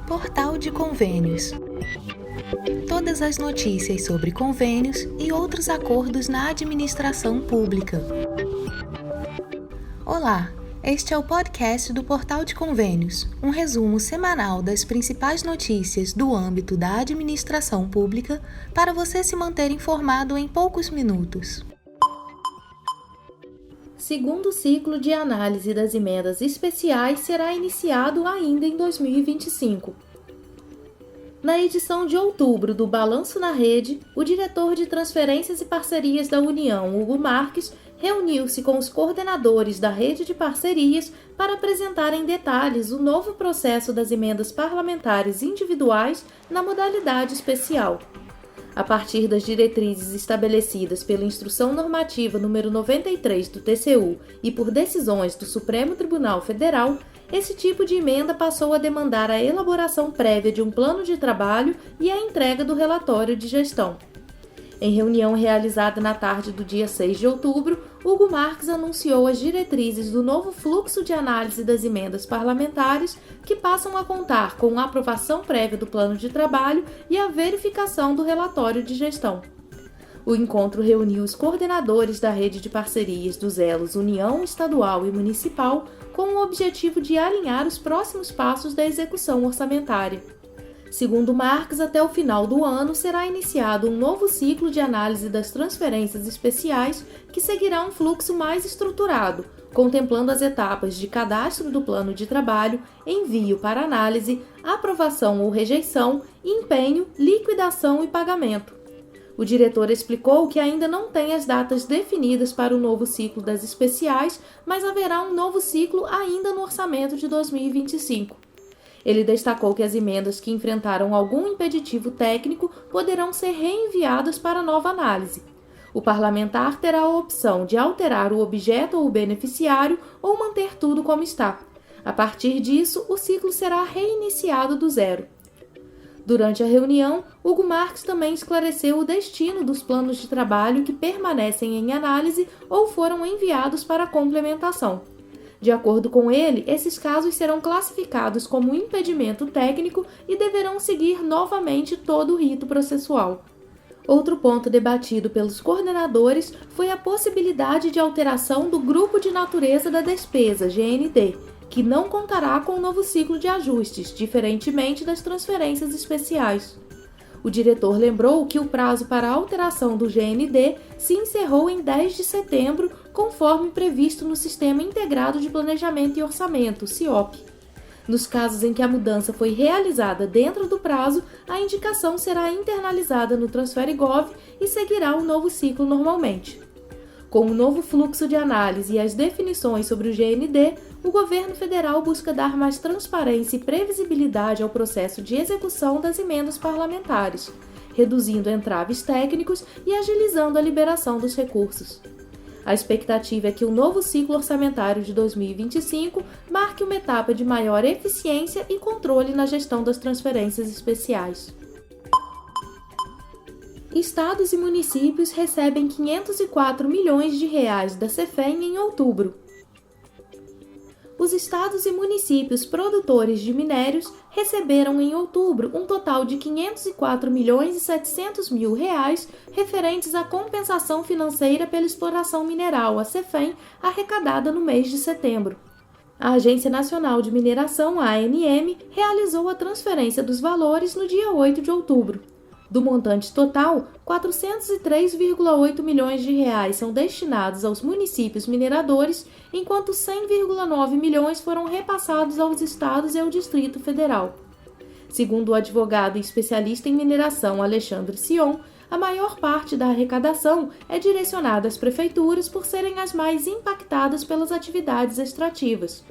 Portal de Convênios. Todas as notícias sobre convênios e outros acordos na administração pública. Olá, este é o podcast do Portal de Convênios, um resumo semanal das principais notícias do âmbito da administração pública para você se manter informado em poucos minutos. Segundo ciclo de análise das emendas especiais será iniciado ainda em 2025. Na edição de outubro do Balanço na Rede, o diretor de Transferências e Parcerias da União, Hugo Marques, reuniu-se com os coordenadores da rede de parcerias para apresentar em detalhes o novo processo das emendas parlamentares individuais na modalidade especial. A partir das diretrizes estabelecidas pela Instrução Normativa número 93 do TCU e por decisões do Supremo Tribunal Federal, esse tipo de emenda passou a demandar a elaboração prévia de um plano de trabalho e a entrega do relatório de gestão. Em reunião realizada na tarde do dia 6 de outubro, Hugo Marques anunciou as diretrizes do novo fluxo de análise das emendas parlamentares, que passam a contar com a aprovação prévia do plano de trabalho e a verificação do relatório de gestão. O encontro reuniu os coordenadores da rede de parcerias dos elos União, Estadual e Municipal, com o objetivo de alinhar os próximos passos da execução orçamentária. Segundo Marques, até o final do ano será iniciado um novo ciclo de análise das transferências especiais que seguirá um fluxo mais estruturado, contemplando as etapas de cadastro do plano de trabalho, envio para análise, aprovação ou rejeição, empenho, liquidação e pagamento. O diretor explicou que ainda não tem as datas definidas para o novo ciclo das especiais, mas haverá um novo ciclo ainda no orçamento de 2025. Ele destacou que as emendas que enfrentaram algum impeditivo técnico poderão ser reenviadas para nova análise. O parlamentar terá a opção de alterar o objeto ou o beneficiário ou manter tudo como está. A partir disso, o ciclo será reiniciado do zero. Durante a reunião, Hugo Marques também esclareceu o destino dos planos de trabalho que permanecem em análise ou foram enviados para complementação. De acordo com ele, esses casos serão classificados como impedimento técnico e deverão seguir novamente todo o rito processual. Outro ponto debatido pelos coordenadores foi a possibilidade de alteração do Grupo de Natureza da Despesa, GND, que não contará com o novo ciclo de ajustes, diferentemente das transferências especiais. O diretor lembrou que o prazo para a alteração do GND se encerrou em 10 de setembro, conforme previsto no Sistema Integrado de Planejamento e Orçamento, SIOP. Nos casos em que a mudança foi realizada dentro do prazo, a indicação será internalizada no Transferigov e seguirá o novo ciclo normalmente. Com o novo fluxo de análise e as definições sobre o GND, o governo federal busca dar mais transparência e previsibilidade ao processo de execução das emendas parlamentares, reduzindo entraves técnicos e agilizando a liberação dos recursos. A expectativa é que o novo ciclo orçamentário de 2025 marque uma etapa de maior eficiência e controle na gestão das transferências especiais. Estados e municípios recebem 504 milhões de reais da CEFEM em outubro. Os estados e municípios produtores de minérios receberam em outubro um total de 504 milhões e 700 mil reais referentes à compensação financeira pela exploração mineral, a CEFEM, arrecadada no mês de setembro. A Agência Nacional de Mineração, a ANM, realizou a transferência dos valores no dia 8 de outubro. Do montante total, 403,8 milhões de reais são destinados aos municípios mineradores, enquanto 100,9 milhões foram repassados aos estados e ao Distrito Federal. Segundo o advogado e especialista em mineração Alexandre Sion, a maior parte da arrecadação é direcionada às prefeituras por serem as mais impactadas pelas atividades extrativas.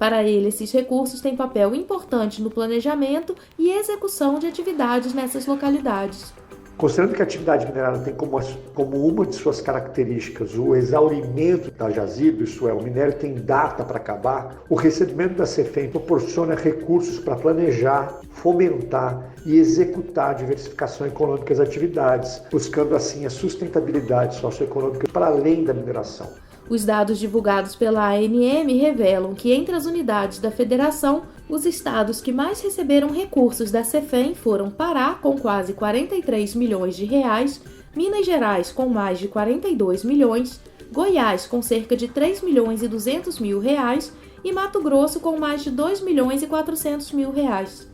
Para ele, esses recursos têm papel importante no planejamento e execução de atividades nessas localidades. Considerando que a atividade minerária tem como uma de suas características o exaurimento da jazido, isto é, o minério tem data para acabar, o recebimento da CEFEM proporciona recursos para planejar, fomentar e executar a diversificação econômica das atividades, buscando assim a sustentabilidade socioeconômica para além da mineração. Os dados divulgados pela ANM revelam que entre as unidades da federação, os estados que mais receberam recursos da CEFEM foram Pará, com quase 43 milhões de reais, Minas Gerais, com mais de 42 milhões, Goiás, com cerca de 3 milhões e 200 mil reais, e Mato Grosso, com mais de 2 milhões e 400 mil reais.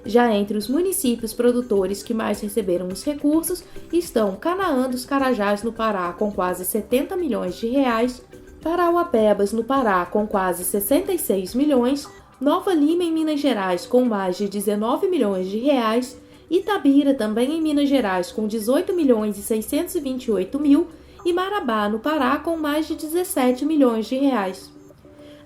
Já entre os municípios produtores que mais receberam os recursos estão Canaã dos Carajás, no Pará, com quase 70 milhões de reais, Parauapebas, no Pará, com quase 66 milhões, Nova Lima, em Minas Gerais, com mais de 19 milhões de reais, Itabira, também em Minas Gerais, com 18 milhões e 628 mil, e Marabá, no Pará, com mais de 17 milhões de reais.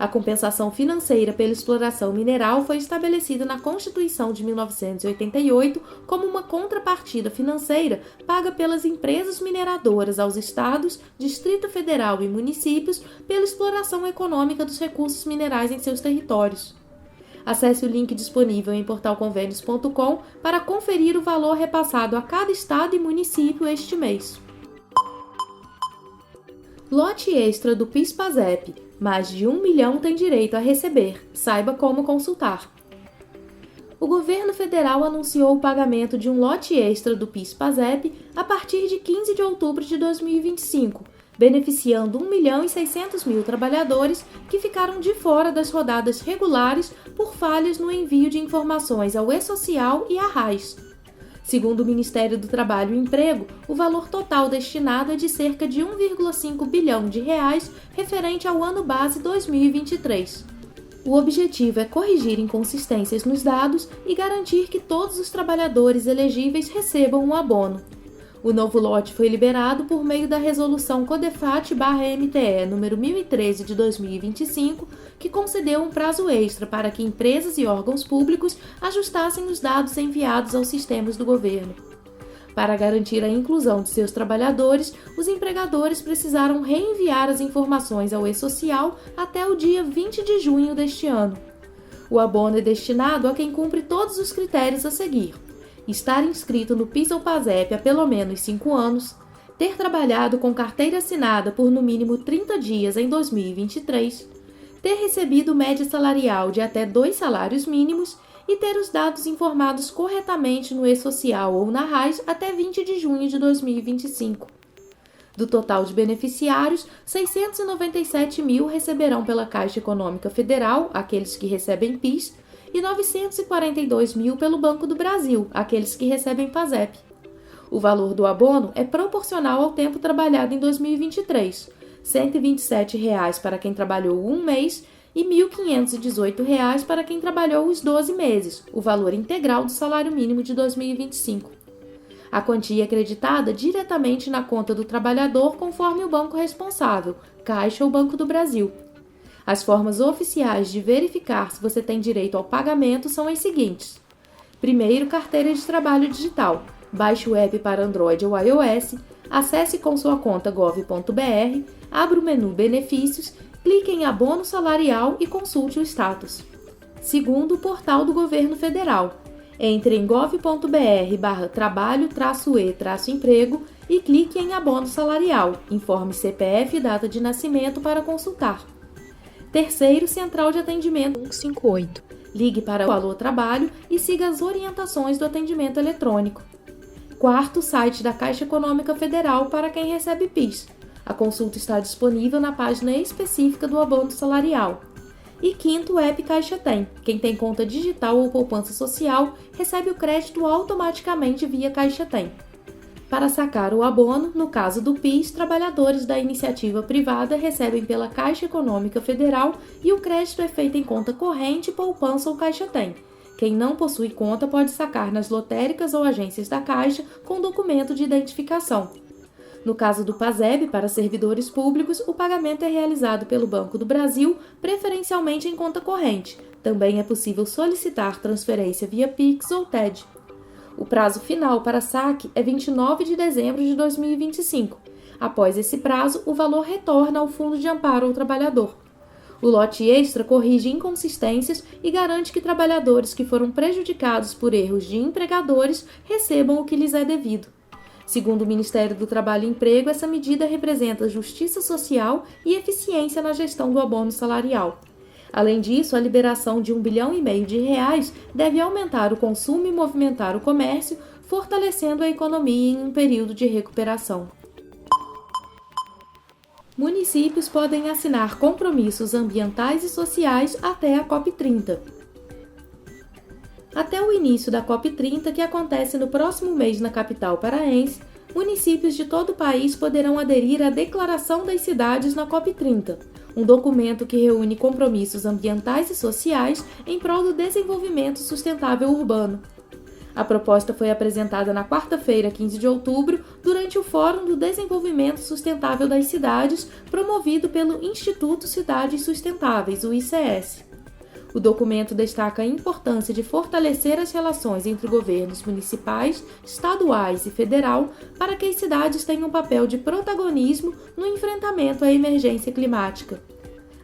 A compensação financeira pela exploração mineral foi estabelecida na Constituição de 1988 como uma contrapartida financeira paga pelas empresas mineradoras aos estados, Distrito Federal e municípios pela exploração econômica dos recursos minerais em seus territórios. Acesse o link disponível em portalconvênios.com para conferir o valor repassado a cada estado e município este mês. Lote extra do PIS/PASEP. Mais de 1 milhão tem direito a receber. Saiba como consultar. O governo federal anunciou o pagamento de um lote extra do PIS/PASEP a partir de 15 de outubro de 2025, beneficiando 1 milhão e 600 mil trabalhadores que ficaram de fora das rodadas regulares por falhas no envio de informações ao E-Social e à RAIS. Segundo o Ministério do Trabalho e Emprego, o valor total destinado é de cerca de 1,5 bilhão de reais referente ao ano base 2023. O objetivo é corrigir inconsistências nos dados e garantir que todos os trabalhadores elegíveis recebam um abono. O novo lote foi liberado por meio da Resolução CODEFAT/MTE número 1013 de 2025, que concedeu um prazo extra para que empresas e órgãos públicos ajustassem os dados enviados aos sistemas do governo. Para garantir a inclusão de seus trabalhadores, os empregadores precisaram reenviar as informações ao E-Social até o dia 20 de junho deste ano. O abono é destinado a quem cumpre todos os critérios a seguir: estar inscrito no PIS ou PASEP há pelo menos 5 anos, ter trabalhado com carteira assinada por no mínimo 30 dias em 2023, ter recebido média salarial de até 2 salários mínimos e ter os dados informados corretamente no E-Social ou na RAIS até 20 de junho de 2025. Do total de beneficiários, 697 mil receberão pela Caixa Econômica Federal, aqueles que recebem PIS, e 942 mil pelo Banco do Brasil, aqueles que recebem PASEP. O valor do abono é proporcional ao tempo trabalhado em 2023, R$ 127,00 para quem trabalhou um mês e R$ 1.518,00 para quem trabalhou os 12 meses, o valor integral do salário mínimo de 2025. A quantia é creditada diretamente na conta do trabalhador conforme o banco responsável, Caixa ou Banco do Brasil. As formas oficiais de verificar se você tem direito ao pagamento são as seguintes. Primeiro, carteira de trabalho digital. Baixe o app para Android ou iOS, acesse com sua conta gov.br, abra o menu Benefícios, clique em Abono Salarial e consulte o status. Segundo, o portal do Governo Federal. Entre em gov.br/trabalho-e-emprego e clique em Abono Salarial. Informe CPF e data de nascimento para consultar. Terceiro, Central de Atendimento 158. Ligue para o Alô Trabalho e siga as orientações do atendimento eletrônico. Quarto, site da Caixa Econômica Federal para quem recebe PIS. A consulta está disponível na página específica do abono salarial. E quinto, o app Caixa Tem. Quem tem conta digital ou poupança social recebe o crédito automaticamente via Caixa Tem. Para sacar o abono, no caso do PIS, trabalhadores da iniciativa privada recebem pela Caixa Econômica Federal e o crédito é feito em conta corrente, poupança ou Caixa Tem. Quem não possui conta pode sacar nas lotéricas ou agências da Caixa com documento de identificação. No caso do PASEP, para servidores públicos, o pagamento é realizado pelo Banco do Brasil, preferencialmente em conta corrente. Também é possível solicitar transferência via Pix ou TED. O prazo final para saque é 29 de dezembro de 2025. Após esse prazo, o valor retorna ao Fundo de Amparo ao Trabalhador. O lote extra corrige inconsistências e garante que trabalhadores que foram prejudicados por erros de empregadores recebam o que lhes é devido. Segundo o Ministério do Trabalho e Emprego, essa medida representa justiça social e eficiência na gestão do abono salarial. Além disso, a liberação de R$ 1,5 bilhão deve aumentar o consumo e movimentar o comércio, fortalecendo a economia em um período de recuperação. Municípios podem assinar compromissos ambientais e sociais até a COP30. Até o início da COP30, que acontece no próximo mês na capital paraense, municípios de todo o país poderão aderir à Declaração das Cidades na COP30, um documento que reúne compromissos ambientais e sociais em prol do desenvolvimento sustentável urbano. A proposta foi apresentada na quarta-feira, 15 de outubro, durante o Fórum do Desenvolvimento Sustentável das Cidades, promovido pelo Instituto Cidades Sustentáveis, o ICS. O documento destaca a importância de fortalecer as relações entre governos municipais, estaduais e federal para que as cidades tenham um papel de protagonismo no enfrentamento à emergência climática.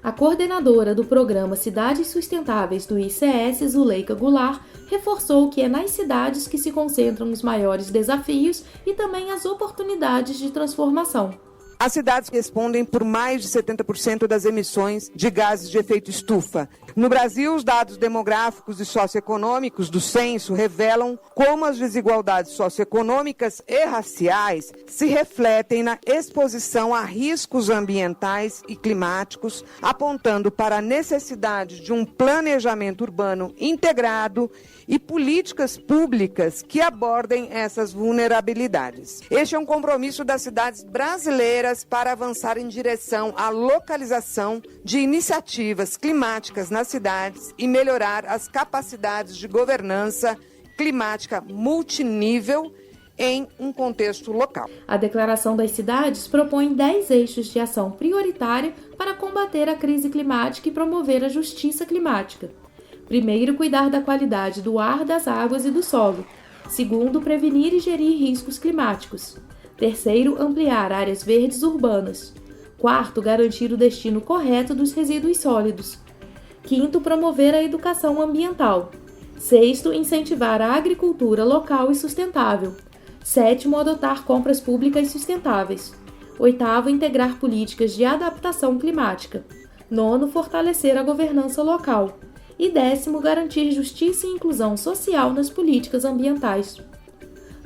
A coordenadora do programa Cidades Sustentáveis do ICS, Zuleika Goulart, reforçou que é nas cidades que se concentram os maiores desafios e também as oportunidades de transformação. As cidades respondem por mais de 70% das emissões de gases de efeito estufa. No Brasil, os dados demográficos e socioeconômicos do censo revelam como as desigualdades socioeconômicas e raciais se refletem na exposição a riscos ambientais e climáticos, apontando para a necessidade de um planejamento urbano integrado e políticas públicas que abordem essas vulnerabilidades. Este é um compromisso das cidades brasileiras para avançar em direção à localização de iniciativas climáticas nas cidades e melhorar as capacidades de governança climática multinível em um contexto local. A Declaração das Cidades propõe 10 eixos de ação prioritária para combater a crise climática e promover a justiça climática. Primeiro, cuidar da qualidade do ar, das águas e do solo. Segundo, prevenir e gerir riscos climáticos. Terceiro, ampliar áreas verdes urbanas. Quarto, garantir o destino correto dos resíduos sólidos. Quinto, promover a educação ambiental. Sexto, incentivar a agricultura local e sustentável. Sétimo, adotar compras públicas sustentáveis. Oitavo, integrar políticas de adaptação climática. Nono, fortalecer a governança local. E décimo, garantir justiça e inclusão social nas políticas ambientais.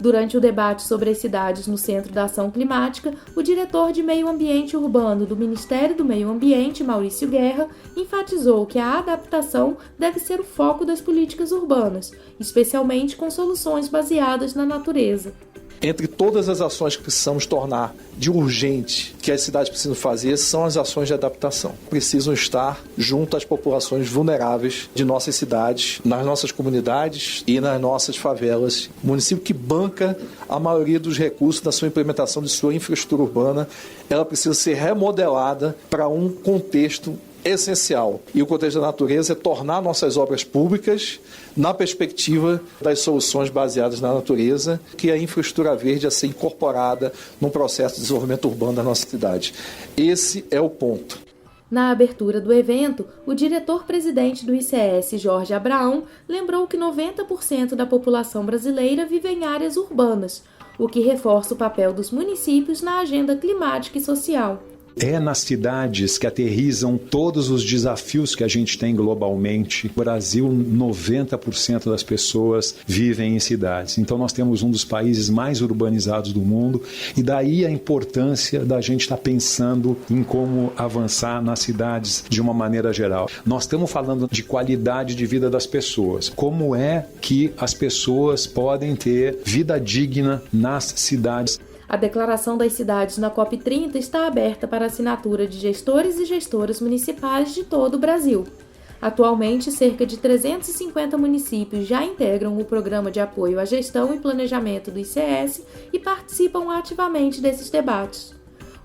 Durante o debate sobre as cidades no Centro da Ação Climática, o diretor de Meio Ambiente Urbano do Ministério do Meio Ambiente, Maurício Guerra, enfatizou que a adaptação deve ser o foco das políticas urbanas, especialmente com soluções baseadas na natureza. Entre todas as ações que precisamos tornar de urgente que as cidades precisam fazer são as ações de adaptação. Precisam estar junto às populações vulneráveis de nossas cidades, nas nossas comunidades e nas nossas favelas. O município que banca a maioria dos recursos da sua implementação de sua infraestrutura urbana, ela precisa ser remodelada para um contexto essencial. E o contexto da natureza é tornar nossas obras públicas na perspectiva das soluções baseadas na natureza, que é a infraestrutura verde a ser incorporada no processo de desenvolvimento urbano da nossa cidade. Esse é o ponto. Na abertura do evento, o diretor-presidente do ICS, Jorge Abraão, lembrou que 90% da população brasileira vive em áreas urbanas, o que reforça o papel dos municípios na agenda climática e social. É nas cidades que aterrizam todos os desafios que a gente tem globalmente. No Brasil, 90% das pessoas vivem em cidades. Então, nós temos um dos países mais urbanizados do mundo e daí a importância da gente estar pensando em como avançar nas cidades de uma maneira geral. Nós estamos falando de qualidade de vida das pessoas. Como é que as pessoas podem ter vida digna nas cidades? A Declaração das Cidades na COP30 está aberta para assinatura de gestores e gestoras municipais de todo o Brasil. Atualmente, cerca de 350 municípios já integram o Programa de Apoio à Gestão e Planejamento do ICS e participam ativamente desses debates.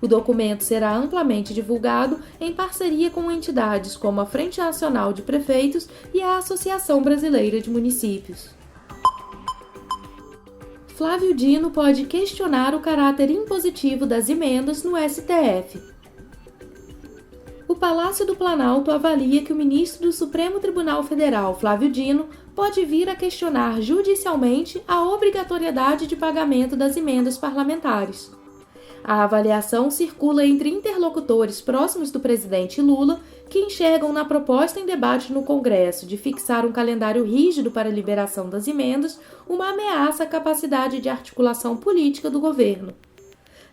O documento será amplamente divulgado em parceria com entidades como a Frente Nacional de Prefeitos e a Associação Brasileira de Municípios. Flávio Dino pode questionar o caráter impositivo das emendas no STF. O Palácio do Planalto avalia que o ministro do Supremo Tribunal Federal, Flávio Dino, pode vir a questionar judicialmente a obrigatoriedade de pagamento das emendas parlamentares. A avaliação circula entre interlocutores próximos do presidente Lula, que enxergam na proposta em debate no Congresso de fixar um calendário rígido para a liberação das emendas uma ameaça à capacidade de articulação política do governo.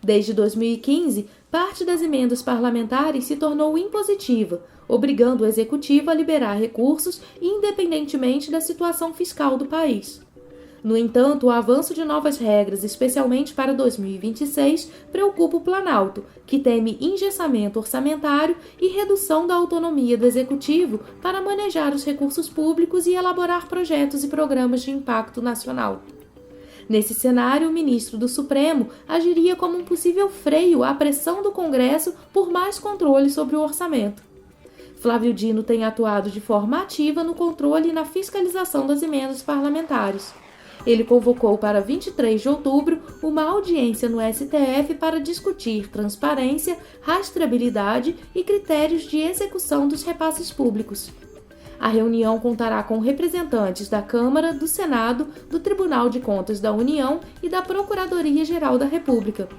Desde 2015, parte das emendas parlamentares se tornou impositiva, obrigando o Executivo a liberar recursos independentemente da situação fiscal do país. No entanto, o avanço de novas regras, especialmente para 2026, preocupa o Planalto, que teme engessamento orçamentário e redução da autonomia do Executivo para manejar os recursos públicos e elaborar projetos e programas de impacto nacional. Nesse cenário, o ministro do Supremo agiria como um possível freio à pressão do Congresso por mais controle sobre o orçamento. Flávio Dino tem atuado de forma ativa no controle e na fiscalização das emendas parlamentares. Ele convocou para 23 de outubro uma audiência no STF para discutir transparência, rastreabilidade e critérios de execução dos repasses públicos. A reunião contará com representantes da Câmara, do Senado, do Tribunal de Contas da União e da Procuradoria-Geral da República.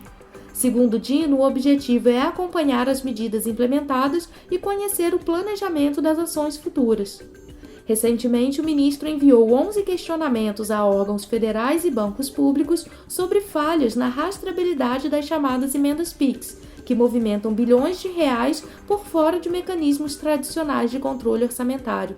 Segundo Dino, o objetivo é acompanhar as medidas implementadas e conhecer o planejamento das ações futuras. Recentemente, o ministro enviou 11 questionamentos a órgãos federais e bancos públicos sobre falhas na rastreabilidade das chamadas emendas PIX, que movimentam bilhões de reais por fora de mecanismos tradicionais de controle orçamentário.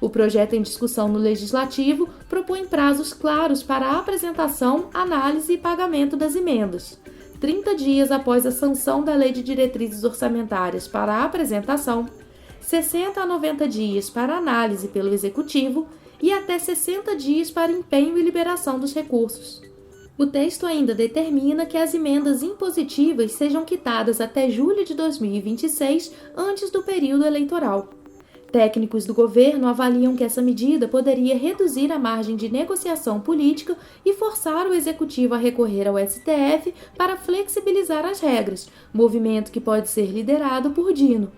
O projeto em discussão no Legislativo propõe prazos claros para a apresentação, análise e pagamento das emendas. 30 dias após a sanção da Lei de Diretrizes Orçamentárias para a apresentação, 60 a 90 dias para análise pelo Executivo e até 60 dias para empenho e liberação dos recursos. O texto ainda determina que as emendas impositivas sejam quitadas até julho de 2026, antes do período eleitoral. Técnicos do governo avaliam que essa medida poderia reduzir a margem de negociação política e forçar o Executivo a recorrer ao STF para flexibilizar as regras, movimento que pode ser liderado por Dino.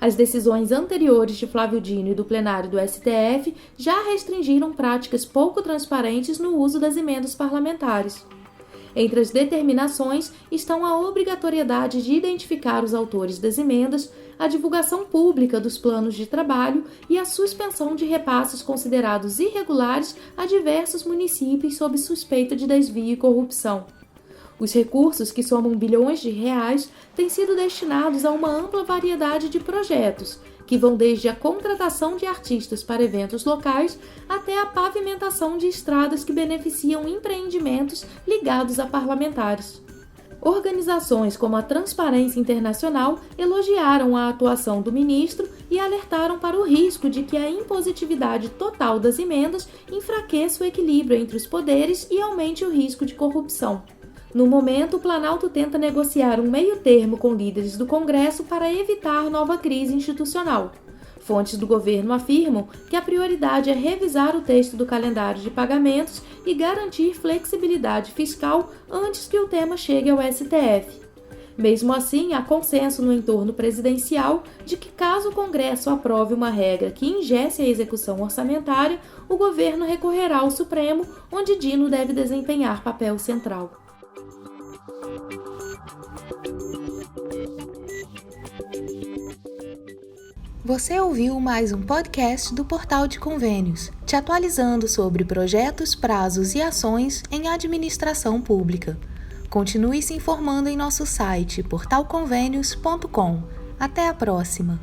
As decisões anteriores de Flávio Dino e do plenário do STF já restringiram práticas pouco transparentes no uso das emendas parlamentares. Entre as determinações estão a obrigatoriedade de identificar os autores das emendas, a divulgação pública dos planos de trabalho e a suspensão de repasses considerados irregulares a diversos municípios sob suspeita de desvio e corrupção. Os recursos, que somam bilhões de reais, têm sido destinados a uma ampla variedade de projetos, que vão desde a contratação de artistas para eventos locais até a pavimentação de estradas que beneficiam empreendimentos ligados a parlamentares. Organizações como a Transparência Internacional elogiaram a atuação do ministro e alertaram para o risco de que a impositividade total das emendas enfraqueça o equilíbrio entre os poderes e aumente o risco de corrupção. No momento, o Planalto tenta negociar um meio-termo com líderes do Congresso para evitar nova crise institucional. Fontes do governo afirmam que a prioridade é revisar o texto do calendário de pagamentos e garantir flexibilidade fiscal antes que o tema chegue ao STF. Mesmo assim, há consenso no entorno presidencial de que, caso o Congresso aprove uma regra que engesse a execução orçamentária, o governo recorrerá ao Supremo, onde Dino deve desempenhar papel central. Você ouviu mais um podcast do Portal de Convênios, te atualizando sobre projetos, prazos e ações em administração pública. Continue se informando em nosso site portalconvenios.com. Até a próxima!